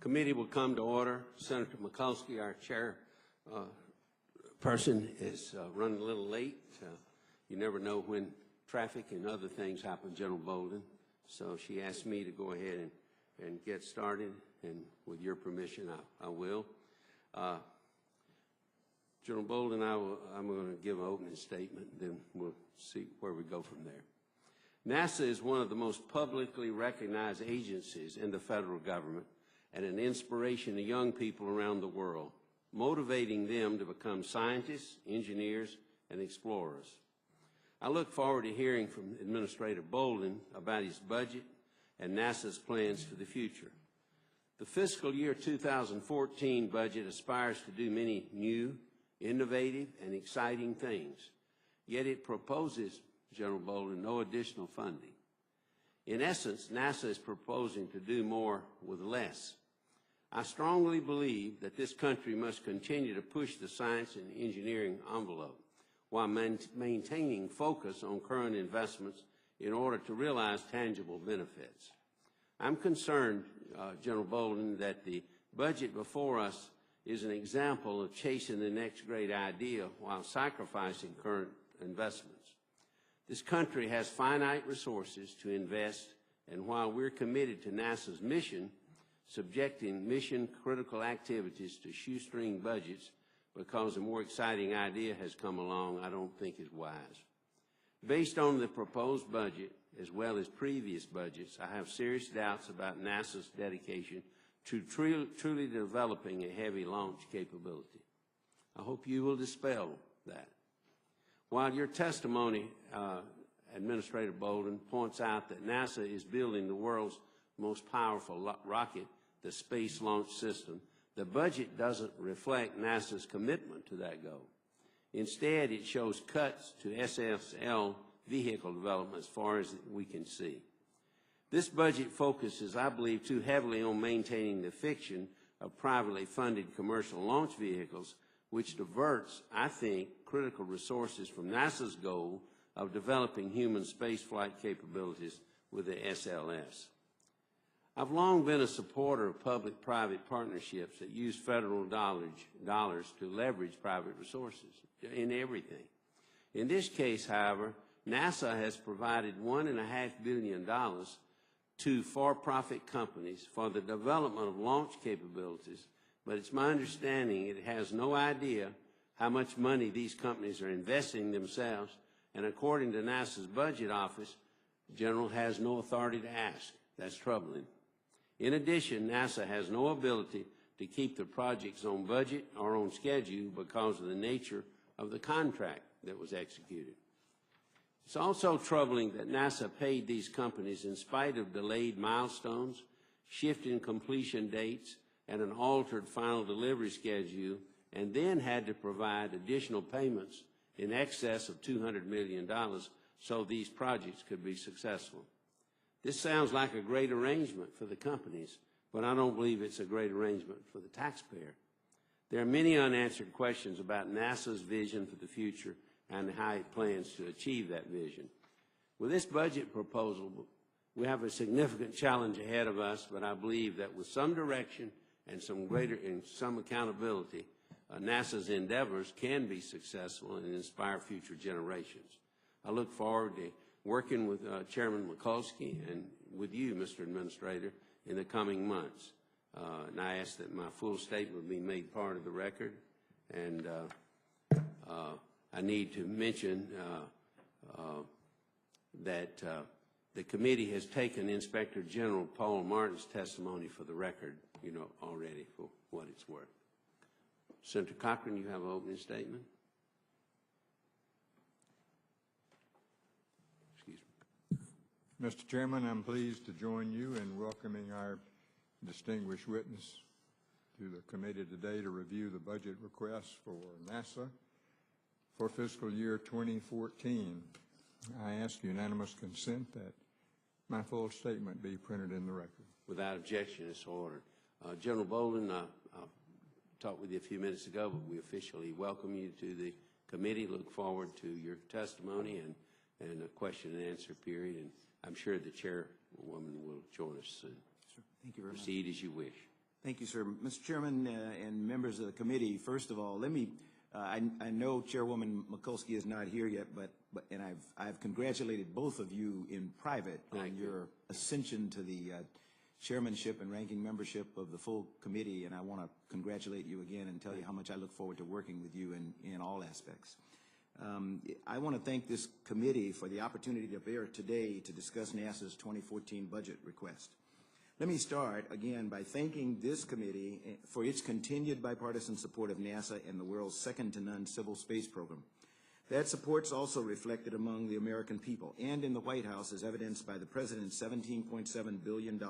Committee will come to order. Senator Mikulski, our chair person, is running a little late. You never know when traffic and other things happen, General Bolden. So she asked me to go ahead and get started, and with your permission, I will. General Bolden, I'm going to give an opening statement, and then we'll see where we go from there. NASA is one of the most publicly recognized agencies in the federal government and an inspiration to young people around the world, motivating them to become scientists, engineers, and explorers. I look forward to hearing from Administrator Bolden about his budget and NASA's plans for the future. The fiscal year 2014 budget aspires to do many new, innovative, and exciting things, yet it proposes, General Bolden, no additional funding. In essence, NASA is proposing to do more with less. I strongly believe that this country must continue to push the science and engineering envelope while maintaining focus on current investments in order to realize tangible benefits. I'm concerned, General Bolden, that the budget before us is an example of chasing the next great idea while sacrificing current investments. This country has finite resources to invest, and while we're committed to NASA's mission, subjecting mission-critical activities to shoestring budgets because a more exciting idea has come along, I don't think is wise. Based on the proposed budget, as well as previous budgets, I have serious doubts about NASA's dedication to truly developing a heavy launch capability. I hope you will dispel that. While your testimony, Administrator Bolden, points out that NASA is building the world's most powerful rocket, the Space Launch System, the budget doesn't reflect NASA's commitment to that goal. Instead, it shows cuts to SSL vehicle development as far as we can see. This budget focuses, I believe, too heavily on maintaining the fiction of privately funded commercial launch vehicles, which diverts, I think, critical resources from NASA's goal of developing human spaceflight capabilities with the SLS. I've long been a supporter of public-private partnerships that use federal dollars to leverage private resources in everything. In this case, however, NASA has provided $1.5 billion to for-profit companies for the development of launch capabilities, but it's my understanding it has no idea how much money these companies are investing themselves, and according to NASA's budget office, General has no authority to ask. That's troubling. In addition, NASA has no ability to keep the projects on budget or on schedule because of the nature of the contract that was executed. It's also troubling that NASA paid these companies in spite of delayed milestones, shifting completion dates, and an altered final delivery schedule, and then had to provide additional payments in excess of $200 million so these projects could be successful. This sounds like a great arrangement for the companies, but I don't believe it's a great arrangement for the taxpayer. There are many unanswered questions about NASA's vision for the future and how it plans to achieve that vision. With this budget proposal, we have a significant challenge ahead of us, but I believe that with some direction and some accountability, NASA's endeavors can be successful and inspire future generations. I look forward to working with Chairman Mikulski and with you, Mr. Administrator, in the coming months. And I ask that my full statement be made part of the record. And I need to mention that the committee has taken Inspector General Paul Martin's testimony for the record, already for what it's worth. Senator Cochran, you have an opening statement? Excuse me. Mr. Chairman, I'm pleased to join you in welcoming our distinguished witness to the committee today to review the budget requests for NASA for fiscal year 2014. I ask unanimous consent that my full statement be printed in the record. Without objection, it's ordered. General Bolden, I talked with you a few minutes ago, but we officially welcome you to the committee. Look forward to your testimony and a question and answer period. And I'm sure the chairwoman will join us soon. Sure. Thank you very much. Proceed as you wish. Thank you, sir. Mr. Chairman and members of the committee, first of all, let me, I know Chairwoman Mikulski is not here yet, but I've congratulated both of you in private on your ascension to the chairmanship and ranking membership of the full committee, and I want to congratulate you again and tell you how much I look forward to working with you in all aspects. I want to thank this committee for the opportunity to be here today to discuss NASA's 2014 budget request. Let me start again by thanking this committee for its continued bipartisan support of NASA and the world's second-to-none civil space program. That support is also reflected among the American people and in the White House, as evidenced by the President's $17.7 billion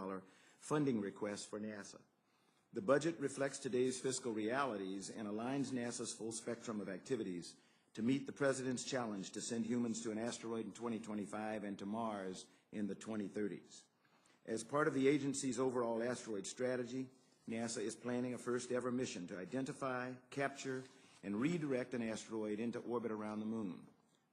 funding request for NASA. The budget reflects today's fiscal realities and aligns NASA's full spectrum of activities to meet the President's challenge to send humans to an asteroid in 2025 and to Mars in the 2030s. As part of the agency's overall asteroid strategy, NASA is planning a first-ever mission to identify, capture, and redirect an asteroid into orbit around the Moon.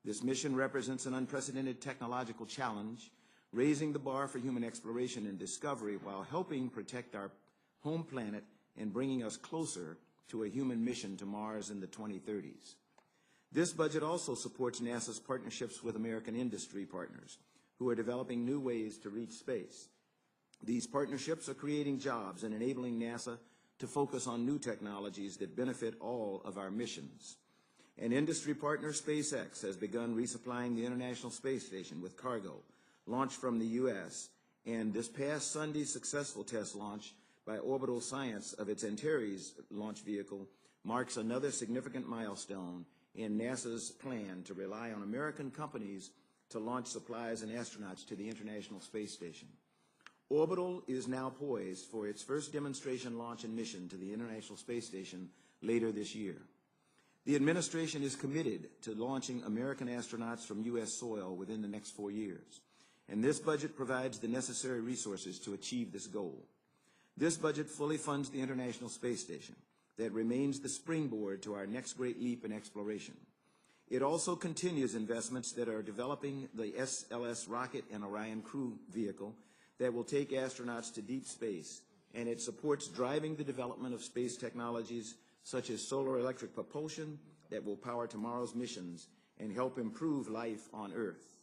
This mission represents an unprecedented technological challenge, raising the bar for human exploration and discovery while helping protect our home planet and bringing us closer to a human mission to Mars in the 2030s. This budget also supports NASA's partnerships with American industry partners who are developing new ways to reach space. These partnerships are creating jobs and enabling NASA to focus on new technologies that benefit all of our missions. An industry partner, SpaceX, has begun resupplying the International Space Station with cargo launched from the U.S., and this past Sunday's successful test launch by Orbital Science of its Antares launch vehicle marks another significant milestone in NASA's plan to rely on American companies to launch supplies and astronauts to the International Space Station. Orbital is now poised for its first demonstration launch and mission to the International Space Station later this year. The administration is committed to launching American astronauts from U.S. soil within the next 4 years, and this budget provides the necessary resources to achieve this goal. This budget fully funds the International Space Station that remains the springboard to our next great leap in exploration. It also continues investments that are developing the SLS rocket and Orion crew vehicle that will take astronauts to deep space, and it supports driving the development of space technologies such as solar electric propulsion that will power tomorrow's missions and help improve life on Earth.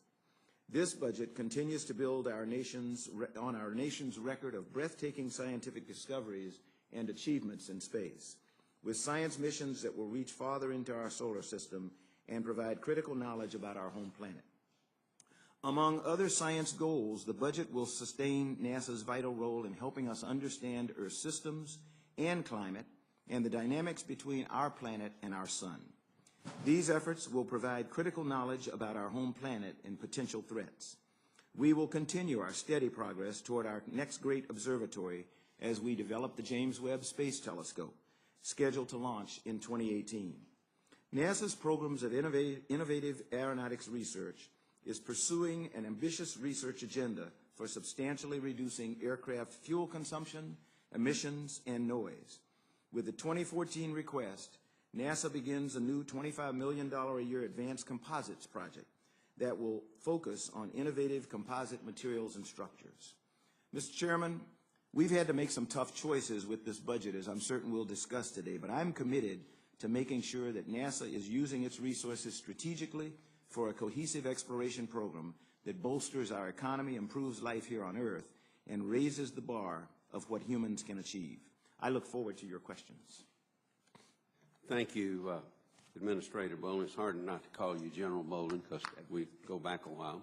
This budget continues to build on our nation's record of breathtaking scientific discoveries and achievements in space, with science missions that will reach farther into our solar system and provide critical knowledge about our home planet. Among other science goals, the budget will sustain NASA's vital role in helping us understand Earth's systems and climate and the dynamics between our planet and our sun. These efforts will provide critical knowledge about our home planet and potential threats. We will continue our steady progress toward our next great observatory as we develop the James Webb Space Telescope, scheduled to launch in 2018. NASA's programs of innovative aeronautics research is pursuing an ambitious research agenda for substantially reducing aircraft fuel consumption, emissions, and noise. With the 2014 request, NASA begins a new $25 million a year advanced composites project that will focus on innovative composite materials and structures. Mr. Chairman, we've had to make some tough choices with this budget, as I'm certain we'll discuss today, but I'm committed to making sure that NASA is using its resources strategically for a cohesive exploration program that bolsters our economy, improves life here on Earth, and raises the bar of what humans can achieve. I look forward to your questions. Thank you, Administrator Bolden. It's hard not to call you General Bolden because we go back a while.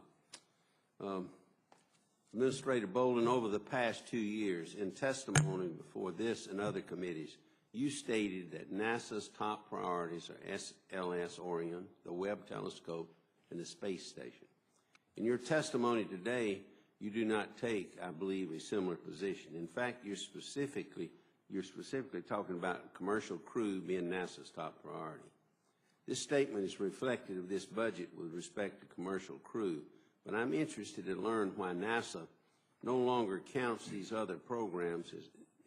Administrator Bolden, over the past 2 years, in testimony before this and other committees, you stated that NASA's top priorities are SLS Orion, the Webb Telescope, and the space station. In your testimony today, you do not take, I believe, a similar position. In fact, you're specifically talking about commercial crew being NASA's top priority. This statement is reflective of this budget with respect to commercial crew, but I'm interested to learn why NASA no longer counts these other programs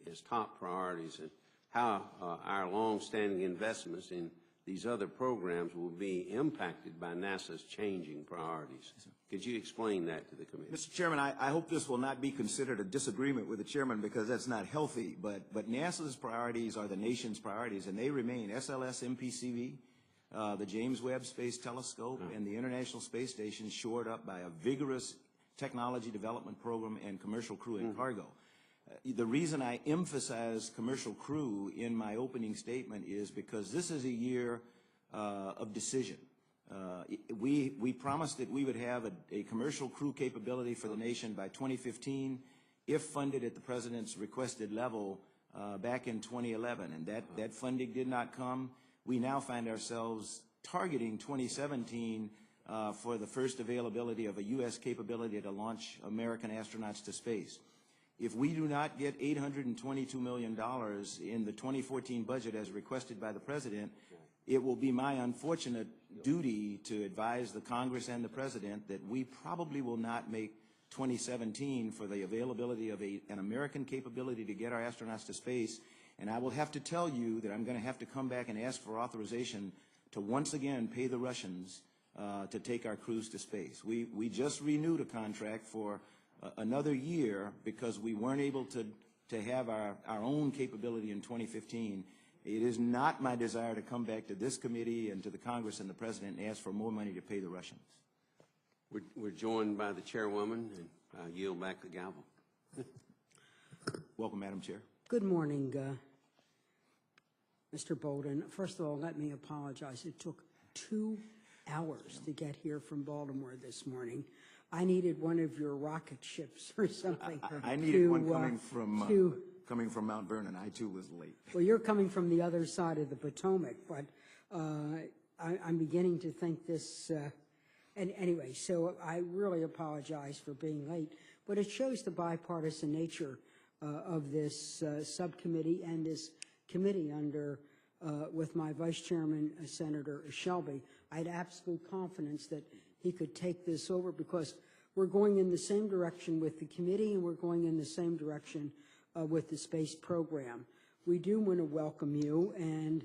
as top priorities and how our long-standing investments in these other programs will be impacted by NASA's changing priorities. Could you explain that to the committee? Mr. Chairman, I hope this will not be considered a disagreement with the chairman, because that's not healthy, but NASA's priorities are the nation's priorities, and they remain SLS MPCV, the James Webb Space Telescope, and the International Space Station, shored up by a vigorous technology development program and commercial crew and cargo. The reason I emphasize commercial crew in my opening statement is because this is a year of decision. We promised that we would have a commercial crew capability for the nation by 2015 if funded at the President's requested level back in 2011, and that funding did not come. We now find ourselves targeting 2017 for the first availability of a U.S. capability to launch American astronauts to space. If we do not get $822 million in the 2014 budget as requested by the President, it will be my unfortunate duty to advise the Congress and the President that we probably will not make 2017 for the availability of an American capability to get our astronauts to space. And I will have to tell you that I'm going to have to come back and ask for authorization to once again pay the Russians to take our crews to space. We just renewed a contract for another year because we weren't able to have our own capability in 2015. It is not my desire to come back to this committee and to the Congress and the President and ask for more money to pay the Russians. We're joined by the chairwoman, and I yield back the gavel. Welcome, Madam Chair. Good morning, Mr. Bolden. First of all, let me apologize. It took 2 hours to get here from Baltimore this morning. I needed one of your rocket ships or something. I needed one coming from Mount Vernon. I, too, was late. Well, you're coming from the other side of the Potomac, but I'm beginning to think this. And anyway, so I really apologize for being late. But it shows the bipartisan nature of this subcommittee and this committee under, with my Vice Chairman, Senator Shelby. I had absolute confidence that he could take this over because we're going in the same direction with the committee and we're going in the same direction with the space program. We do want to welcome you, and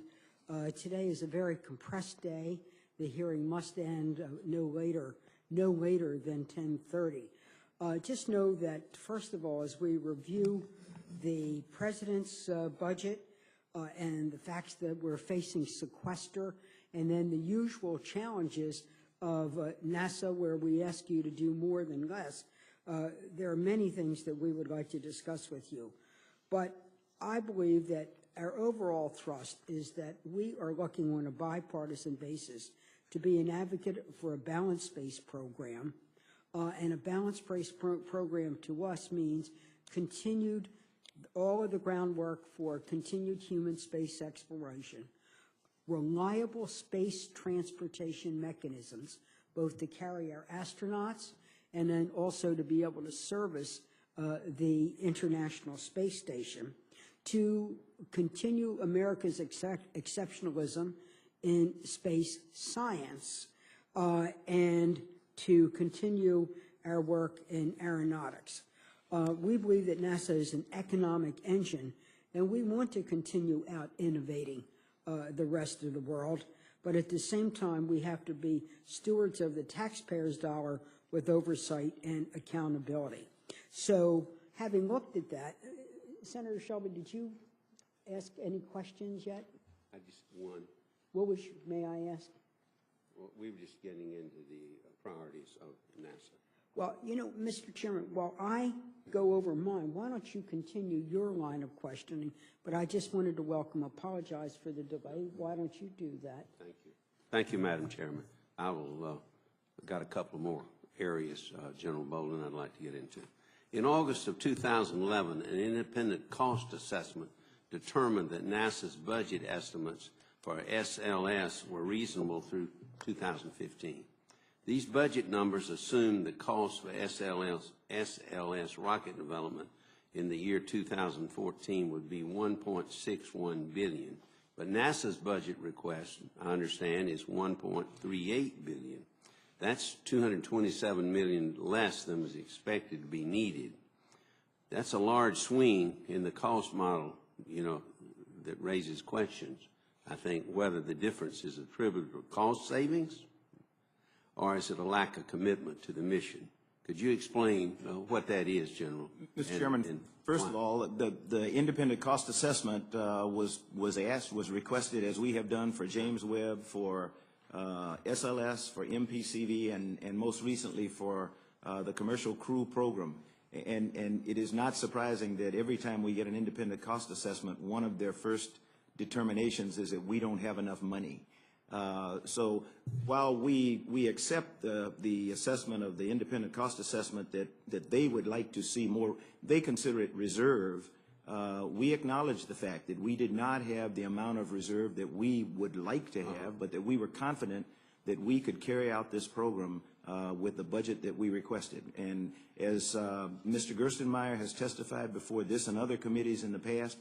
today is a very compressed day. The hearing must end no later than 10:30. Just know that, first of all, as we review the President's budget and the facts that we're facing sequester, and then the usual challenges of NASA, where we ask you to do more than less, there are many things that we would like to discuss with you. But I believe that our overall thrust is that we are looking on a bipartisan basis to be an advocate for a balanced space program. And a balanced space program to us means continued, all of the groundwork for continued human space exploration, reliable space transportation mechanisms, both to carry our astronauts and then also to be able to service the International Space Station, to continue America's exceptionalism in space science, and to continue our work in aeronautics. We believe that NASA is an economic engine, and we want to continue out innovating the rest of the world. But at the same time, we have to be stewards of the taxpayers' dollar with oversight and accountability. So having looked at that, Senator Shelby, did you ask any questions yet? I just one. What was, may I ask? Well, we were just getting into the priorities of NASA. Well, you know, Mr. Chairman, while I go over mine, why don't you continue your line of questioning? But I just wanted to apologize for the delay. Why don't you do that? Thank you. Thank you, Madam Chairman. I will, got a couple more areas, General Bolden, I'd like to get into. In August of 2011, an independent cost assessment determined that NASA's budget estimates for SLS were reasonable through 2015. These budget numbers assume the cost for SLS rocket development in the year 2014 would be $1.61 billion, but NASA's budget request, I understand, is $1.38 billion. That's $227 million less than was expected to be needed. That's a large swing in the cost model, you know, that raises questions. I think, whether the difference is attributable to cost savings or is it a lack of commitment to the mission. Could you explain what that is, General? Mr. Chairman, first of all, the independent cost assessment was requested, as we have done for James Webb, for SLS, for MPCV, and most recently for the Commercial Crew Program. And it is not surprising that every time we get an independent cost assessment, one of their first determinations is that we don't have enough money. So while we accept the assessment of the independent cost assessment that they would like to see more, they consider it reserve, we acknowledge the fact that we did not have the amount of reserve that we would like to have, but that we were confident that we could carry out this program with the budget that we requested. And as Mr. Gerstenmaier has testified before this and other committees in the past,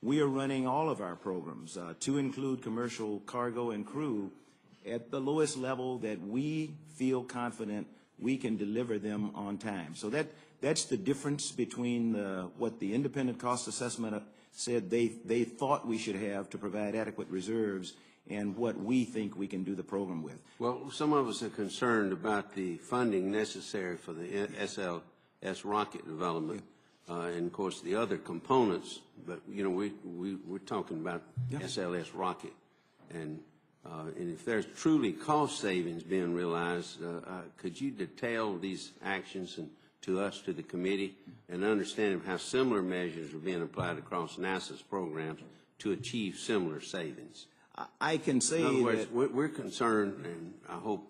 we are running all of our programs, to include commercial cargo and crew, at the lowest level that we feel confident we can deliver them on time. So that's the difference between what the independent cost assessment said they thought we should have to provide adequate reserves and what we think we can do the program with. Well, some of us are concerned about the funding necessary for the SLS rocket development. And of course the other components, but you know we're talking about SLS rocket, and if there's truly cost savings being realized, could you detail these actions to us, to the committee, and understand how similar measures are being applied across NASA's programs to achieve similar savings? I can say in other words, that we're concerned, and I hope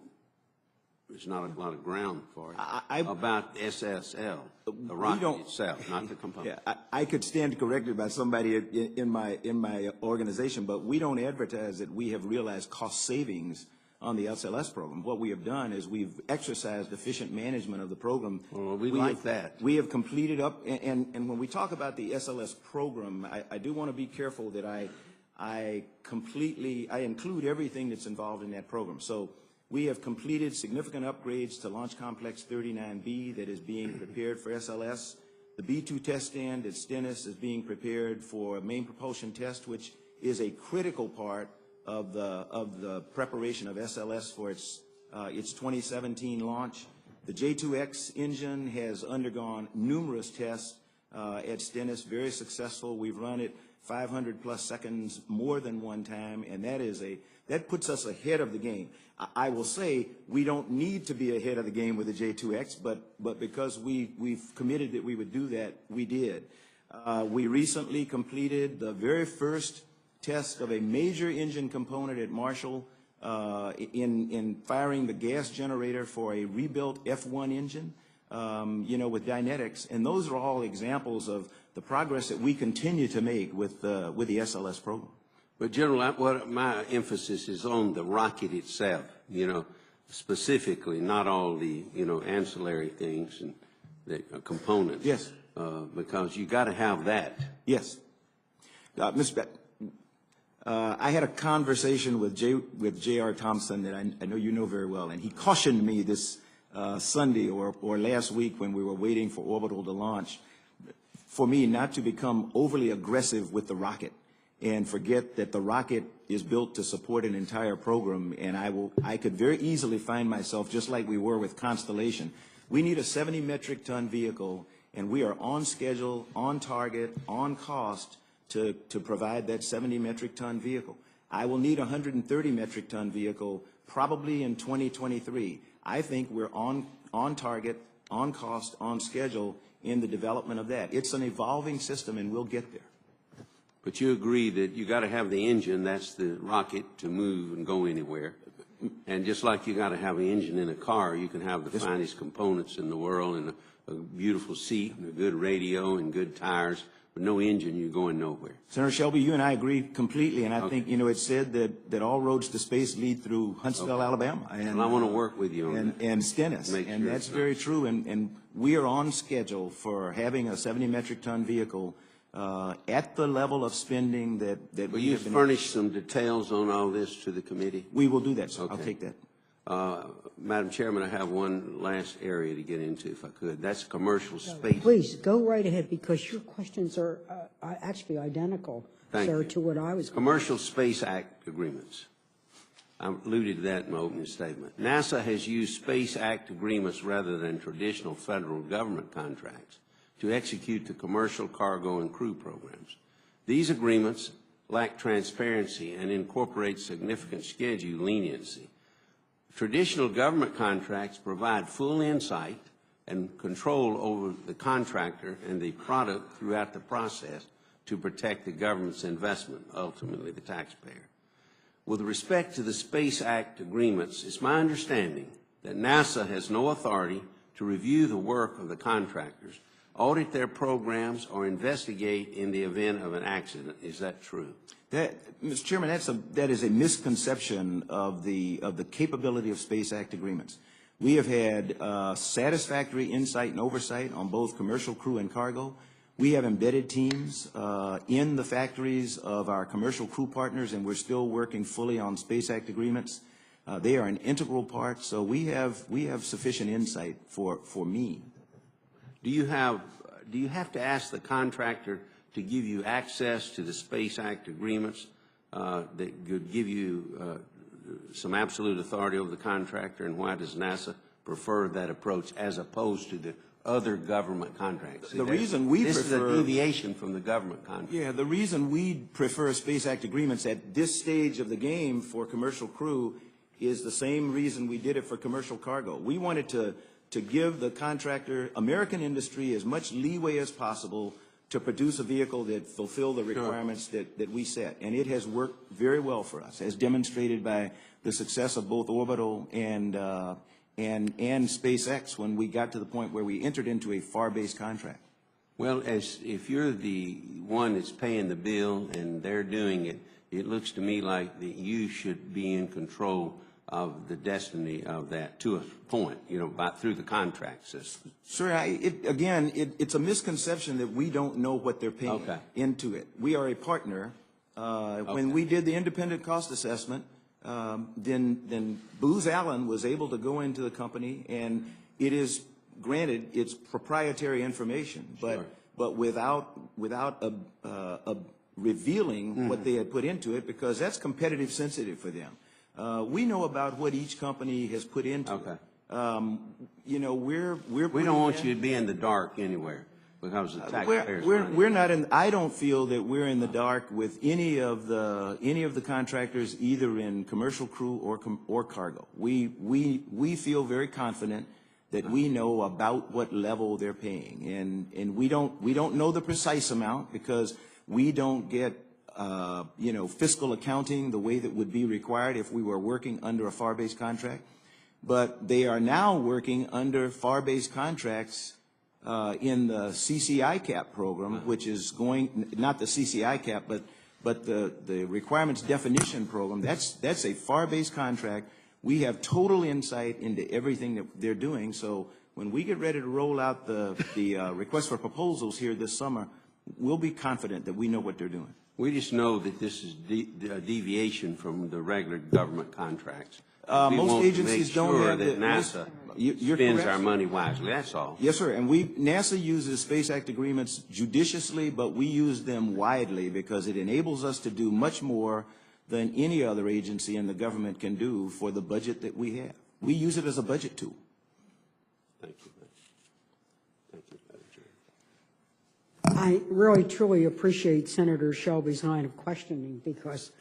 there's not a lot of ground for it, about SSL, the rocket itself, not the component. Yeah, I could stand corrected by somebody in my organization, but we don't advertise that we have realized cost savings on the SLS program. What we have done is we've exercised efficient management of the program. Well, we like that. We have completed up, and when we talk about the SLS program, I do want to be careful that I include everything that's involved in that program. So we have completed significant upgrades to Launch Complex 39B that is being prepared for SLS. The B-2 test stand at Stennis is being prepared for main propulsion test, which is a critical part of the preparation of SLS for its 2017 launch. The J2X engine has undergone numerous tests at Stennis, very successful. We've run it 500 plus seconds more than one time, and that puts us ahead of the game. I will say we don't need to be ahead of the game with the J2X, but because we've committed that we would do that, we did. We recently completed the very first test of a major engine component at Marshall in firing the gas generator for a rebuilt F1 engine, with Dynetics, and those are all examples of the progress that we continue to make with the SLS program. But General, my emphasis is on the rocket itself, specifically, not all the, ancillary things and the components. Yes. Because you got to have that. Yes. Ms. Beck, I had a conversation with J.R. Thompson that I know you know very well, and he cautioned me this Sunday or last week when we were waiting for orbital to launch, for me not to become overly aggressive with the rocket and forget that the rocket is built to support an entire program, and I could very easily find myself just like we were with Constellation. We need a 70 metric ton vehicle, and we are on schedule, on target, on cost to provide that 70 metric ton vehicle. I will need a 130 metric ton vehicle probably in 2023. I think we're on target, on cost, on schedule in the development of that. It's an evolving system, and we'll get there. But you agree that you got to have the engine, that's the rocket, to move and go anywhere. And just like you got to have an engine in a car, you can have the finest components in the world and a beautiful seat and a good radio and good tires. With no engine, you're going nowhere. Senator Shelby, you and I agree completely, and I think, it's said that all roads to space lead through Huntsville, Alabama. And I want to work with you on that. And Stennis, and that's very true, and we are on schedule for having a 70 metric ton vehicle at the level of spending that Will you furnish some details on all this to the committee? We will do that, sir. Okay. I'll take that. Madam Chairman, I have one last area to get into, if I could. That's commercial space. Please, go right ahead, because your questions are actually identical sir, to what I was. Commercial Space Act agreements. I alluded to that in my opening statement. NASA has used Space Act agreements rather than traditional federal government contracts to execute the commercial cargo and crew programs. These agreements lack transparency and incorporate significant schedule leniency. Traditional government contracts provide full insight and control over the contractor and the product throughout the process to protect the government's investment, ultimately the taxpayer. With respect to the Space Act agreements, it's my understanding that NASA has no authority to review the work of the contractors, audit their programs, or investigate in the event of an accident. Is that true? Mr. Chairman, that is a misconception of the capability of Space Act agreements. We have had satisfactory insight and oversight on both commercial crew and cargo. We have embedded teams in the factories of our commercial crew partners, and we're still working fully on Space Act agreements. They are an integral part, so we have sufficient insight for me. Do you have to ask the contractor to give you access to the Space Act agreements that could give you some absolute authority over the contractor, and why does NASA prefer that approach as opposed to the other government contracts? The reason we prefer... This is a deviation from the government contract. Yeah, the reason we prefer Space Act agreements at this stage of the game for commercial crew is the same reason we did it for commercial cargo. We wanted to give the contractor, American industry, as much leeway as possible to produce a vehicle that fulfill the requirements that we set. And it has worked very well for us, as demonstrated by the success of both Orbital and SpaceX when we got to the point where we entered into a FAR-based contract. Well, if you're the one that's paying the bill and they're doing it, it looks to me like that you should be in control of the destiny of that to a point, through the contract system. Sir, it's a misconception that we don't know what they're paying into it. We are a partner. When we did the independent cost assessment, then Booz Allen was able to go into the company, and it is, granted, it's proprietary information, but without revealing what they had put into it, because that's competitive sensitive for them. We know about what each company has put into it. We don't want you to be in the dark anywhere because the taxpayers. We're not in. I don't feel that we're in the dark with any of the contractors, either in commercial crew or cargo. We feel very confident that we know about what level they're paying, and we don't know the precise amount because we don't get fiscal accounting the way that would be required if we were working under a FAR-based contract. But they are now working under FAR-based contracts in the CCI cap program, which is going, not the CCI cap, but the requirements definition program. That's a FAR-based contract. We have total insight into everything that they're doing. So when we get ready to roll out the request for proposals here this summer, we'll be confident that we know what they're doing. We just know that this is a deviation from the regular government contracts. Most agencies don't have that NASA spends our money wisely. That's all. Yes, sir. And NASA uses Space Act agreements judiciously, but we use them widely because it enables us to do much more than any other agency in the government can do for the budget that we have. We use it as a budget tool. Thank you. Thank you, Madam Chair. I really, truly appreciate Senator Shelby's line of questioning because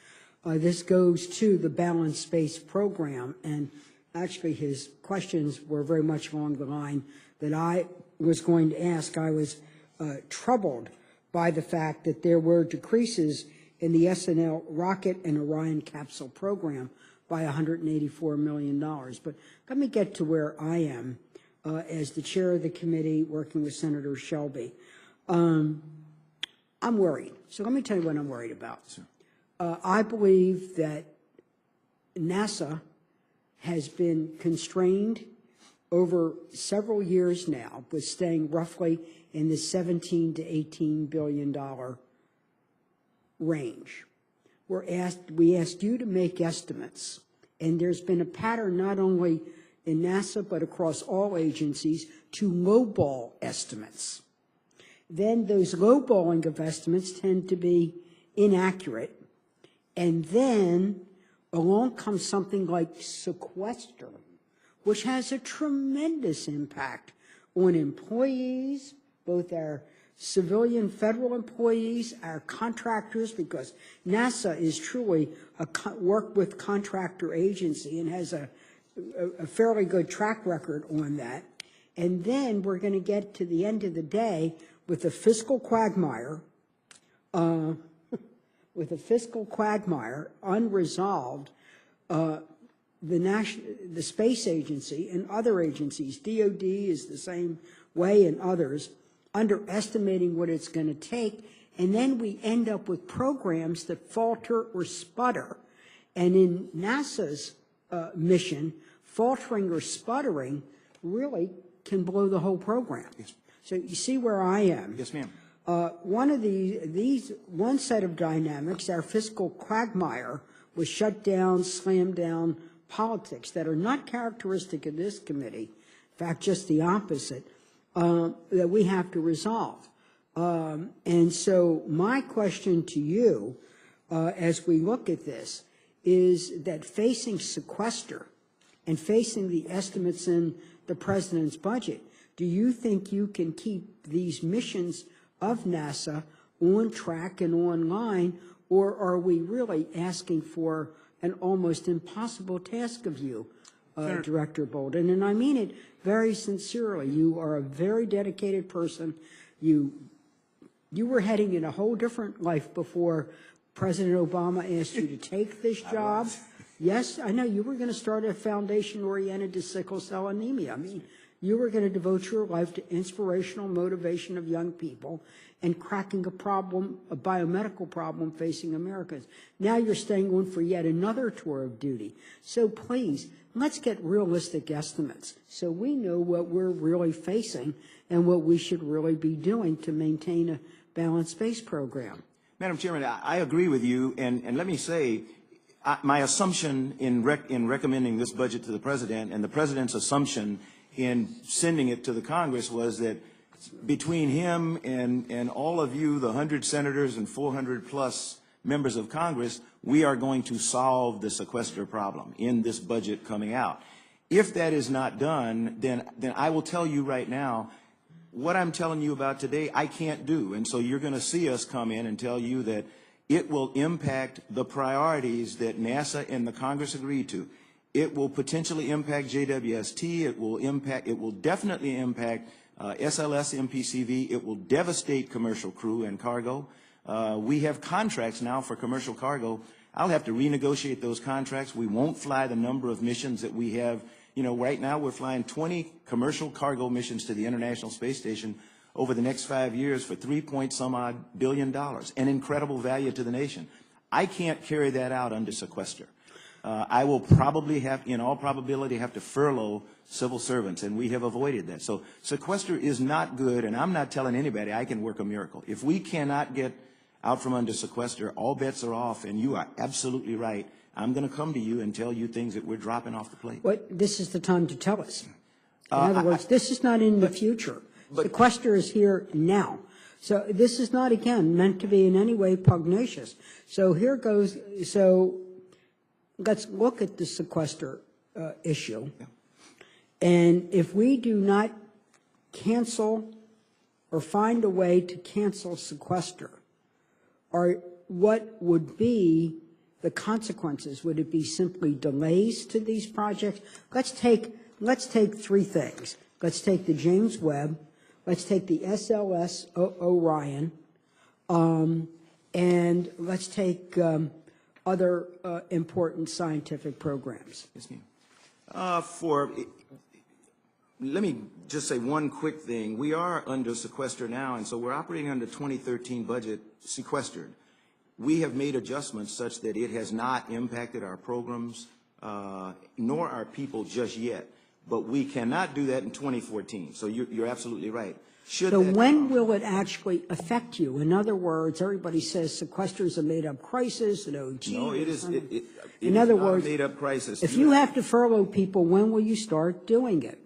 this goes to the balanced space program, and actually his questions were very much along the line that I was going to ask. I was troubled by the fact that there were decreases in the SNL rocket and Orion capsule program by $184 million. But let me get to where I am as the chair of the committee working with Senator Shelby. I'm worried. So let me tell you what I'm worried about. Sure. I believe that NASA has been constrained over several years now with staying roughly in the $17 to $18 billion range. We asked you to make estimates, and there's been a pattern not only in NASA but across all agencies to lowball estimates. Then those lowballing of estimates tend to be inaccurate. And then along comes something like sequester, which has a tremendous impact on employees, both our civilian federal employees, our contractors, because NASA is truly a work with contractor agency and has a fairly good track record on that. And then we're going to get to the end of the day with a fiscal quagmire, unresolved. The space agency and other agencies, DOD is the same way, and others, underestimating what it's going to take, and then we end up with programs that falter or sputter. And in NASA's mission, faltering or sputtering really can blow the whole program. Yes. So you see where I am. Yes, ma'am. One set of dynamics, our fiscal quagmire, was shut down, slammed down politics that are not characteristic of this committee, in fact, just the opposite, that we have to resolve. And so my question to you, as we look at this, is that facing sequester and facing the estimates in the president's budget, do you think you can keep these missions of NASA on track and online, or are we really asking for an almost impossible task of you, Director Bolden? And I mean it very sincerely. You are a very dedicated person. You were heading in a whole different life before President Obama asked you to take this job. Yes, I know you were going to start a foundation oriented to sickle cell anemia. I mean, you were going to devote your life to inspirational motivation of young people and cracking a biomedical problem facing Americans. Now you're staying on for yet another tour of duty. So please, let's get realistic estimates so we know what we're really facing and what we should really be doing to maintain a balanced space program. Madam Chairman, I agree with you, and let me say, my assumption in recommending this budget to the President and the President's assumption in sending it to the Congress was that between him and all of you, the 100 senators and 400 plus members of Congress, we are going to solve the sequester problem in this budget coming out. If that is not done, then I will tell you right now, what I'm telling you about today, I can't do. And so you're going to see us come in and tell you that it will impact the priorities that NASA and the Congress agreed to. It will potentially impact JWST. It will definitely impact SLS MPCV. It will devastate commercial crew and cargo. We have contracts now for commercial cargo. I'll have to renegotiate those contracts. We won't fly the number of missions that we have. You know, right now we're flying 20 commercial cargo missions to the International Space Station over the next 5 years for $3-some-odd billion, an incredible value to the nation. I can't carry that out under sequester. I will probably have, in all probability, have to furlough civil servants, and we have avoided that. So sequester is not good, and I'm not telling anybody I can work a miracle. If we cannot get out from under sequester, all bets are off, and you are absolutely right. I'm going to come to you and tell you things that we're dropping off the plate. But this is the time to tell us. In other words, this is not in the future. Sequester is here now. So this is not, again, meant to be in any way pugnacious. So here goes. So let's look at the sequester issue. Yeah. And if we do not cancel or find a way to cancel sequester, or what would be the consequences? Would it be simply delays to these projects? Let's take three things. Let's take the James Webb. Let's take the SLS Orion. And let's take other important scientific programs. Yes, ma'am. Let me just say one quick thing. We are under sequester now, and so we're operating under 2013 budget sequestered. We have made adjustments such that it has not impacted our programs nor our people just yet. But we cannot do that in 2014. So you're absolutely right. So when will it actually affect you? In other words, everybody says sequester is a made-up crisis. No, it is. In other words, a made-up crisis. If you have to furlough people, when will you start doing it?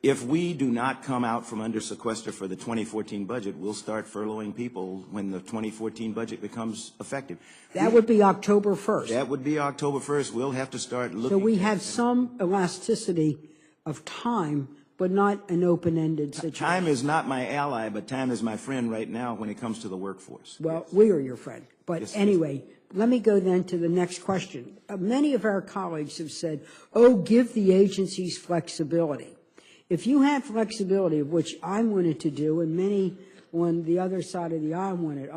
If we do not come out from under sequester for the 2014 budget, we'll start furloughing people when the 2014 budget becomes effective. That would be October 1st. That would be October 1st. We'll have to start looking. So we have some elasticity of time, but not an open-ended situation. Time is not my ally, but time is my friend right now when it comes to the workforce. Well, we are your friend. But Yes, anyway, let me go then to the next question. Many of our colleagues have said, oh, give the agencies flexibility. If you have flexibility, which I wanted to do, and many on the other side of the aisle wanted,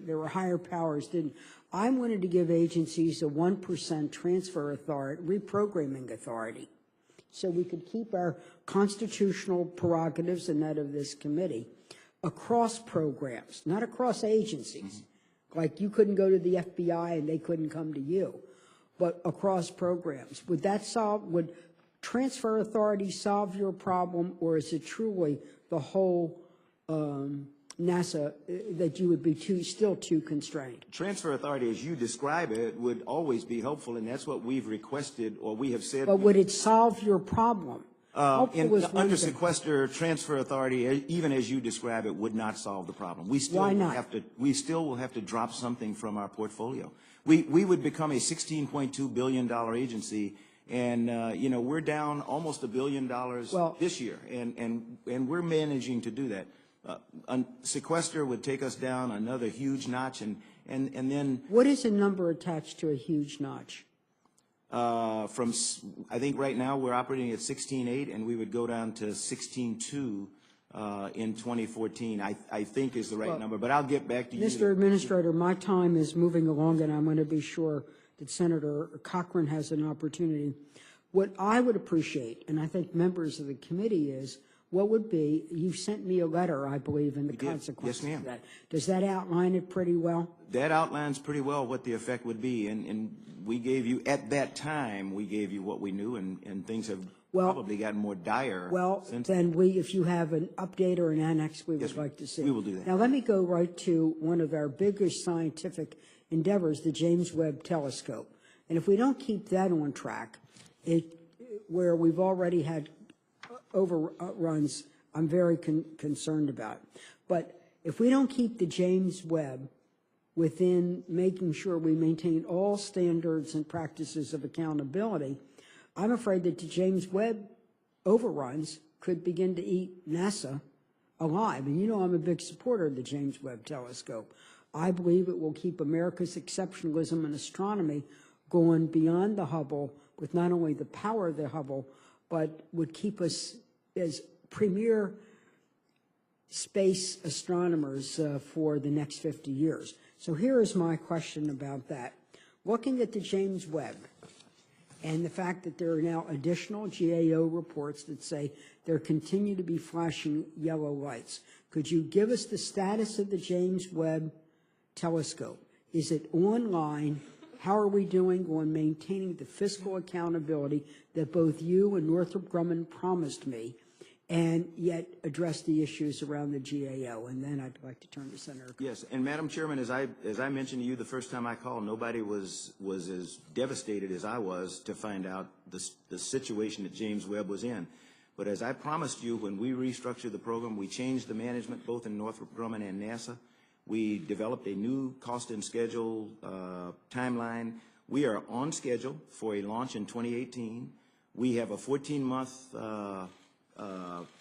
there were higher powers didn't, I wanted to give agencies a 1% transfer authority, reprogramming authority, so we could keep our constitutional prerogatives and that of this committee across programs, not across agencies. Like you couldn't go to the FBI and they couldn't come to you, but across programs. Would that solve, would transfer authority solve your problem, or is it truly the whole NASA that you would be still too constrained? Transfer authority, as you describe it, would always be helpful, and that's what we've requested, or we have said. But would it solve your problem? Under sequester, transfer authority, even as you describe it, would not solve the problem. We still Why not? We still will have to drop something from our portfolio. We would become a $16.2 billion agency, and you know, we're down almost $1 billion this year, and we're managing to do that. Sequester would take us down another huge notch, and then What is a number attached to a huge notch? from, I think right now we're operating at 16.8, and we would go down to 16.2 in 2014, I think is the right number, but I'll get back to you. Mr. Administrator, my time is moving along, and I'm going to be sure that Senator Cochran has an opportunity. What I would appreciate, and I think members of the committee, is what would be, you sent me a letter, I believe, in the consequences Yes, of that. Does that outline it pretty well? That outlines pretty well what the effect would be, and we gave you, at that time, we gave you what we knew, and things have probably gotten more dire. Well, since then if you have an update or an annex, we would like to see. we will do that. Now, let me go right to one of our biggest scientific endeavors, the James Webb Telescope. And if we don't keep that on track, where we've already had overruns, I'm very concerned about. But if we don't keep the James Webb within making sure we maintain all standards and practices of accountability, I'm afraid that the James Webb overruns could begin to eat NASA alive. And you know I'm a big supporter of the James Webb Telescope. I believe it will keep America's exceptionalism in astronomy going beyond the Hubble, with not only the power of the Hubble, but would keep us as premier space astronomers for the next 50 years. So here is my question about that. Looking at the James Webb and the fact that there are now additional GAO reports that say there continue to be flashing yellow lights, could you give us the status of the James Webb Telescope? Is it online? How are we doing on maintaining the fiscal accountability that both you and Northrop Grumman promised me, and yet address the issues around the GAO? And then I'd like to turn to Senator. Yes, and Madam Chairman, as I mentioned to you the first time I called, nobody was as devastated as I was to find out the situation that James Webb was in. But as I promised you, when we restructured the program, we changed the management both in Northrop Grumman and NASA. We developed a new cost and schedule timeline. We are on schedule for a launch in 2018. We have a 14-month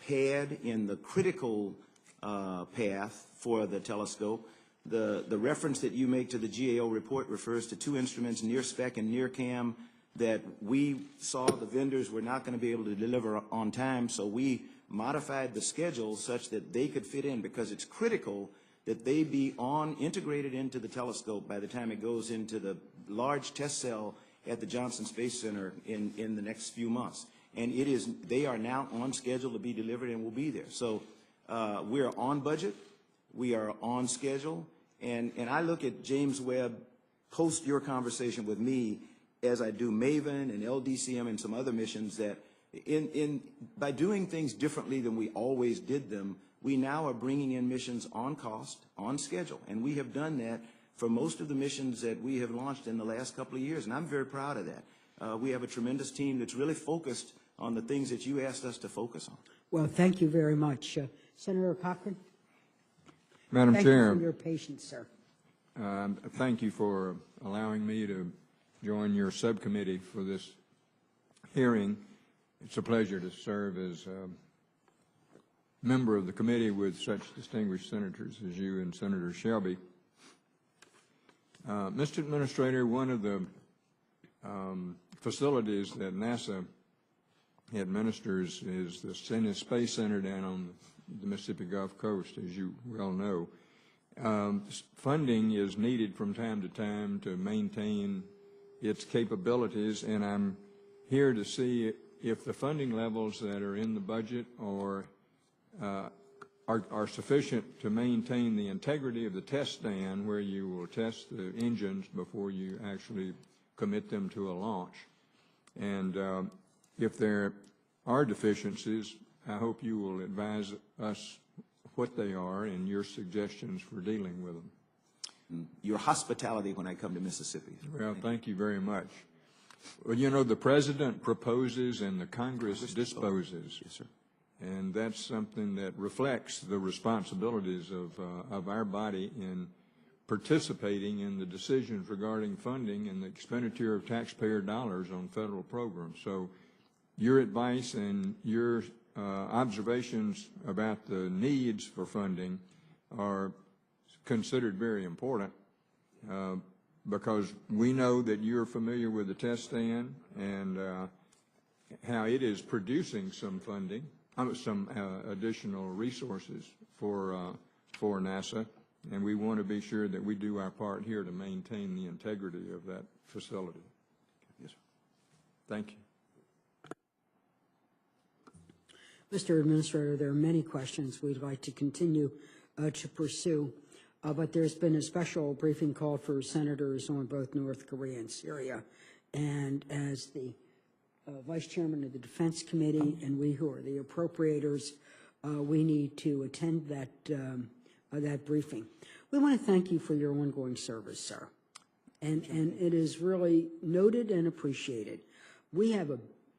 pad in the critical path for the telescope. The reference that you make to the GAO report refers to two instruments, near spec and near cam, that we saw the vendors were not going to be able to deliver on time, so we modified the schedule such that they could fit in, because it's critical that they be integrated into the telescope by the time it goes into the large test cell at the Johnson Space Center in the next few months. And they are now on schedule to be delivered and will be there. So we're on budget, we are on schedule, and I look at James Webb post your conversation with me as I do MAVEN and LDCM and some other missions, that by doing things differently than we always did them, we now are bringing in missions on cost, on schedule, and we have done that for most of the missions that we have launched in the last couple of years, and I'm very proud of that. we have a tremendous team that's really focused on the things that you asked us to focus on. Well, thank you very much. Senator Cochran? Madam Thank Chair, you for your patience, sir. thank you for allowing me to join your subcommittee for this hearing. It's a pleasure to serve as a member of the committee with such distinguished senators as you and Senator Shelby. Mr. Administrator, one of the facilities that NASA administers is the Senate Space Center down on the Mississippi Gulf Coast, as you well know. Funding is needed from time to time to maintain its capabilities, and I'm here to see if the funding levels that are in the budget are sufficient to maintain the integrity of the test stand where you will test the engines before you actually commit them to a launch. And if there are deficiencies, I hope you will advise us what they are and your suggestions for dealing with them. Your hospitality when I come to Mississippi. Well, thank you very much. Well, you know, the President proposes and the Congress disposes. Yes, sir. And that's something that reflects the responsibilities of our body in participating in the decisions regarding funding and the expenditure of taxpayer dollars on federal programs. So your advice and your observations about the needs for funding are considered very important because we know that you're familiar with the test stand and how it is producing some funding, some additional resources for NASA, and we want to be sure that we do our part here to maintain the integrity of that facility. Yes, sir. Thank you. Mr. Administrator, there are many questions we'd like to continue to pursue, but there's been a special briefing called for senators on both North Korea and Syria, and as the Vice Chairman of the Defense Committee and we who are the appropriators, we need to attend that briefing. We want to thank you for your ongoing service, sir, and it is really noted and appreciated.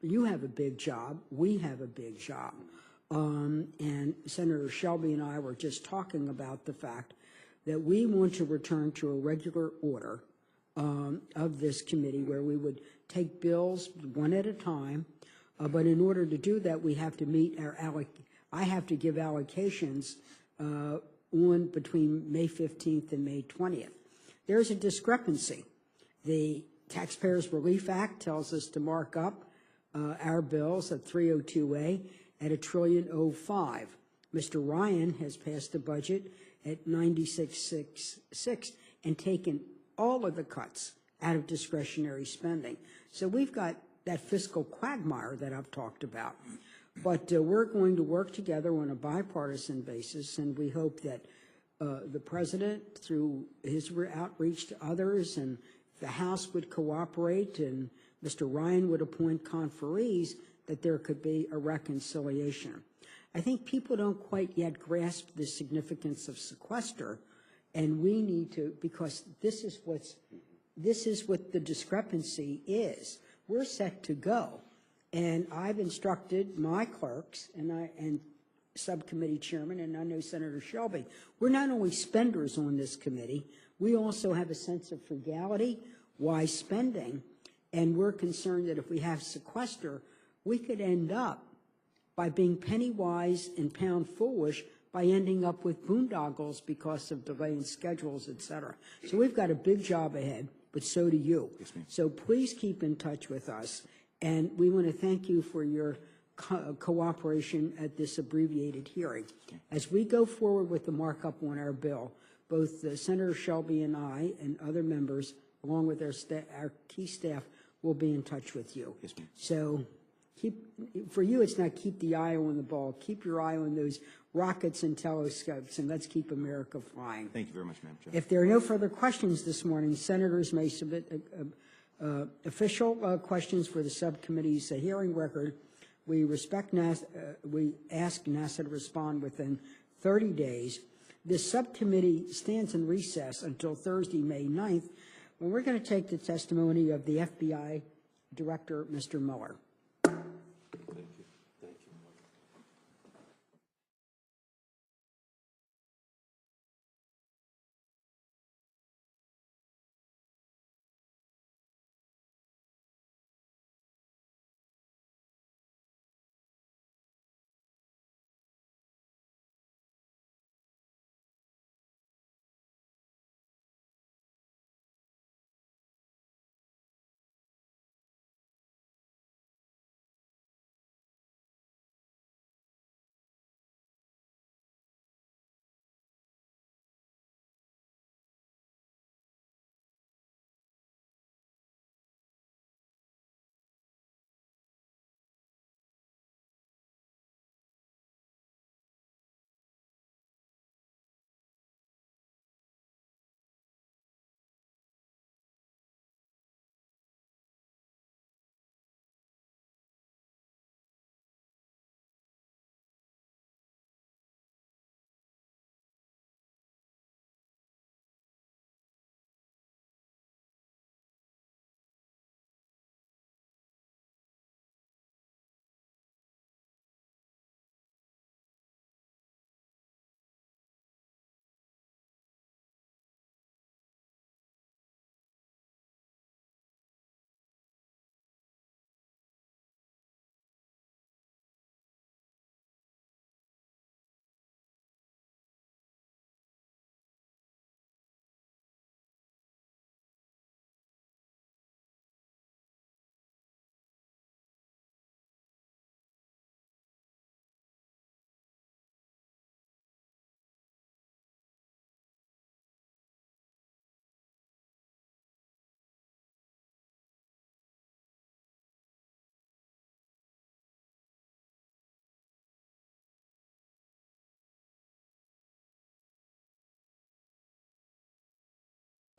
You have a big job. We have a big job. And Senator Shelby and I were just talking about the fact that we want to return to a regular order of this committee where we would take bills one at a time. But in order to do that, we have to meet our I have to give allocations on between May 15th and May 20th. There's a discrepancy. The Taxpayers Relief Act tells us to mark up our bills at 302A at $1,005,000,000. Mr. Ryan has passed a budget at 9666 and taken all of the cuts out of discretionary spending. So we've got that fiscal quagmire that I've talked about. But we're going to work together on a bipartisan basis, and we hope that the President, through his outreach to others, and the House would cooperate, and Mr. Ryan would appoint conferees, that there could be a reconciliation. I think people don't quite yet grasp the significance of sequester, and we need to, because this is what the discrepancy is. We're set to go, and I've instructed my clerks and subcommittee chairman, and I know Senator Shelby, we're not only spenders on this committee, we also have a sense of frugality, wise spending, and we're concerned that if we have sequester, we could end up by being penny wise and pound foolish by ending up with boondoggles because of delay in schedules, et cetera. So we've got a big job ahead, but so do you. Yes, ma'am. So please keep in touch with us, and we want to thank you for your cooperation at this abbreviated hearing. As we go forward with the markup on our bill, both Senator Shelby and I and other members, along with our key staff, will be in touch with you. Yes, ma'am. So for you, it's not keep the eye on the ball. Keep your eye on those rockets and telescopes, and let's keep America flying. Thank you very much, Madam Chair. If there are no further questions this morning, senators may submit official questions for the subcommittee's hearing record. We respect NASA. We ask NASA to respond within 30 days. This subcommittee stands in recess until Thursday, May 9th, when we're going to take the testimony of the FBI Director, Mr. Miller. Thank you. Thank you.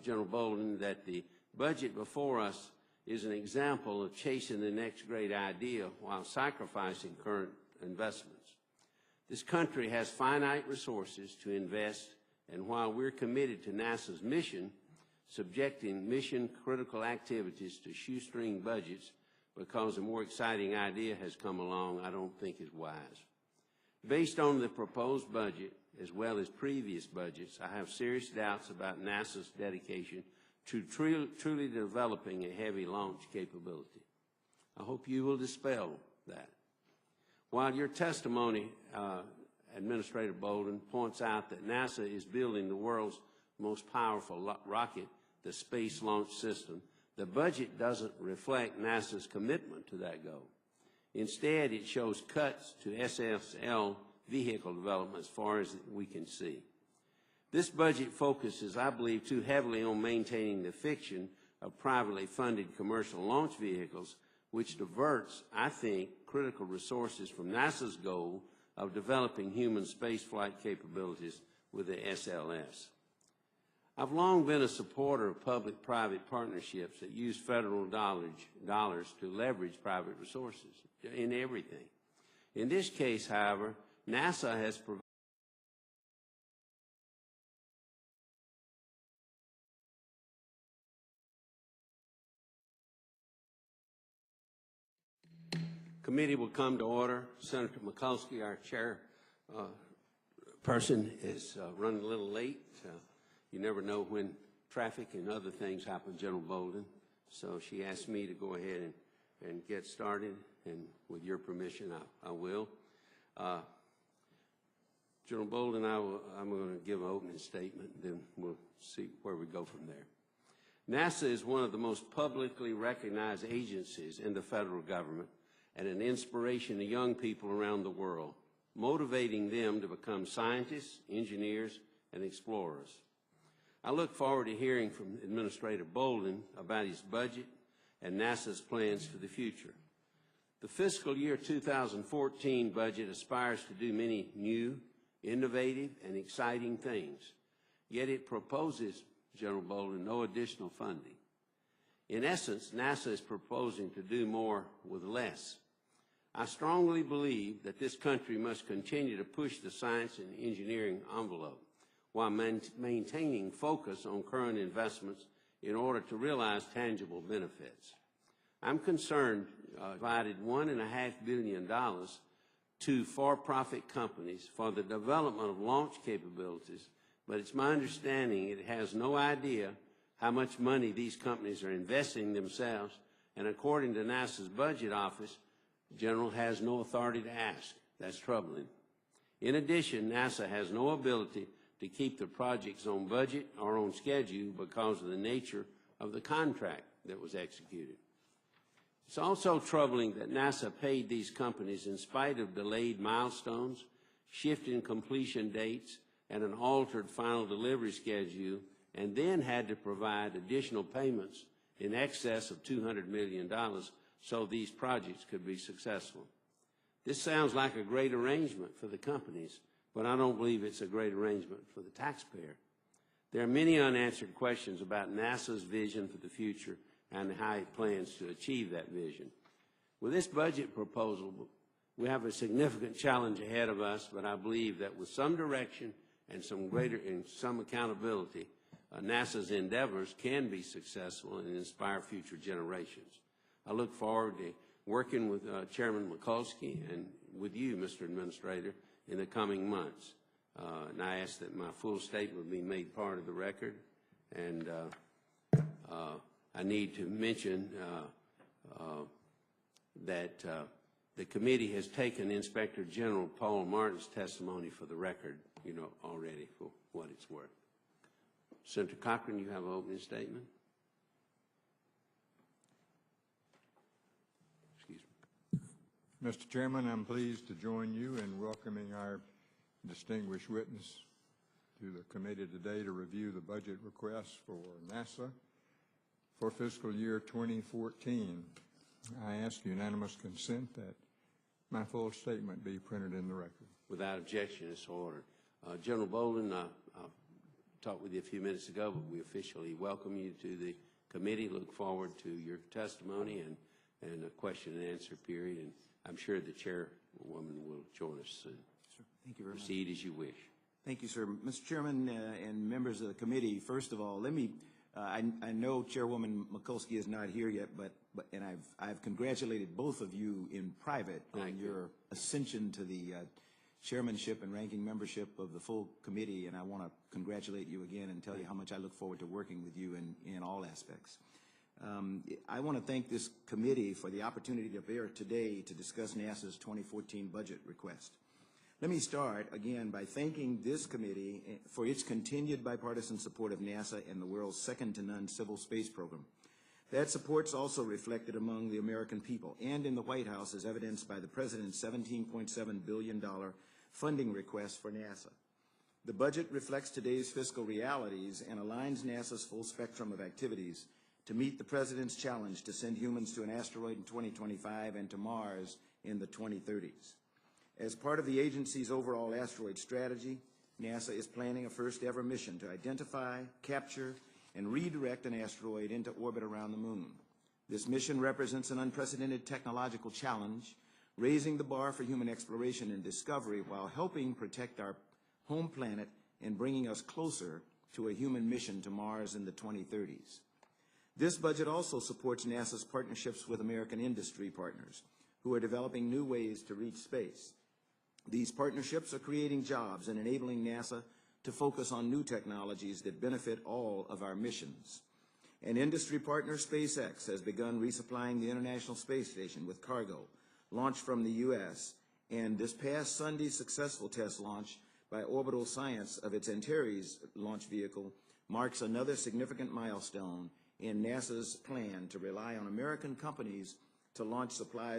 General Bolden, that the budget before us is an example of chasing the next great idea while sacrificing current investments. This country has finite resources to invest, and while we're committed to NASA's mission, subjecting mission-critical activities to shoestring budgets because a more exciting idea has come along, I don't think is wise. Based on the proposed budget, as well as previous budgets, I have serious doubts about NASA's dedication to truly developing a heavy launch capability. I hope you will dispel that. While your testimony, Administrator Bolden, points out that NASA is building the world's most powerful rocket, the Space Launch System, the budget doesn't reflect NASA's commitment to that goal. Instead, it shows cuts to SSL vehicle development as far as we can see. This budget focuses, I believe, too heavily on maintaining the fiction of privately funded commercial launch vehicles, which diverts, I think, critical resources from NASA's goal of developing human spaceflight capabilities with the SLS. I've long been a supporter of public-private partnerships that use federal dollars to leverage private resources in everything. In this case, however, NASA has provided committee will come to order. Senator Mikulski, our chairperson, is running a little late. You never know when traffic and other things happen, General Bolden. So she asked me to go ahead and get started, and with your permission, I will. General Bolden, I'm going to give an opening statement, and then we'll see where we go from there. NASA is one of the most publicly recognized agencies in the federal government and an inspiration to young people around the world, motivating them to become scientists, engineers, and explorers. I look forward to hearing from Administrator Bolden about his budget and NASA's plans for the future. The fiscal year 2014 budget aspires to do many new, innovative, and exciting things, yet it proposes, General Bolden, no additional funding. In essence, NASA is proposing to do more with less. I strongly believe that this country must continue to push the science and engineering envelope while maintaining focus on current investments in order to realize tangible benefits. I'm concerned provided $1.5 billion to for-profit companies for the development of launch capabilities, but it's my understanding it has no idea how much money these companies are investing themselves, and according to NASA's budget office, the General has no authority to ask. That's troubling. In addition, NASA has no ability to keep the projects on budget or on schedule because of the nature of the contract that was executed. It's also troubling that NASA paid these companies in spite of delayed milestones, shifting completion dates, and an altered final delivery schedule, and then had to provide additional payments in excess of $200 million so these projects could be successful. This sounds like a great arrangement for the companies, but I don't believe it's a great arrangement for the taxpayer. There are many unanswered questions about NASA's vision for the future and how it plans to achieve that vision. With this budget proposal, we have a significant challenge ahead of us, but I believe that with some direction and some accountability, NASA's endeavors can be successful and inspire future generations. I look forward to working with Chairman Mikulski and with you, Mr. Administrator, in the coming months. And I ask that my full statement be made part of the record. And I need to mention that the committee has taken Inspector General Paul Martin's testimony for the record, already for what it's worth. Senator Cochran, you have an opening statement? Excuse me. Mr. Chairman, I'm pleased to join you in welcoming our distinguished witness to the committee today to review the budget request for NASA for fiscal year 2014. I ask unanimous consent that my full statement be printed in the record. Without objection, it's ordered. General Bolden, I talked with you a few minutes ago, but we officially welcome you to the committee. Look forward to your testimony and a question and answer period, and I'm sure the chairwoman will join us soon. Sure. Thank you very much. Proceed as you wish. Thank you, sir. Mr. Chairman and members of the committee, first of all, let me, I know Chairwoman Mikulski is not here yet, but I've congratulated both of you in private on your ascension to the chairmanship and ranking membership of the full committee, and I want to congratulate you again and tell you how much I look forward to working with you in all aspects. I want to thank this committee for the opportunity to be here today to discuss NASA's 2014 budget request. Let me start again by thanking this committee for its continued bipartisan support of NASA and the world's second-to-none civil space program. That support is also reflected among the American people and in the White House, as evidenced by the President's $17.7 billion funding request for NASA. The budget reflects today's fiscal realities and aligns NASA's full spectrum of activities to meet the President's challenge to send humans to an asteroid in 2025 and to Mars in the 2030s. As part of the agency's overall asteroid strategy, NASA is planning a first-ever mission to identify, capture, and redirect an asteroid into orbit around the moon. This mission represents an unprecedented technological challenge, raising the bar for human exploration and discovery while helping protect our home planet and bringing us closer to a human mission to Mars in the 2030s. This budget also supports NASA's partnerships with American industry partners who are developing new ways to reach space. These partnerships are creating jobs and enabling NASA to focus on new technologies that benefit all of our missions. An industry partner, SpaceX, has begun resupplying the International Space Station with cargo launched from the U.S., and this past Sunday's successful test launch by Orbital Science of its Antares launch vehicle marks another significant milestone in NASA's plan to rely on American companies to launch supplies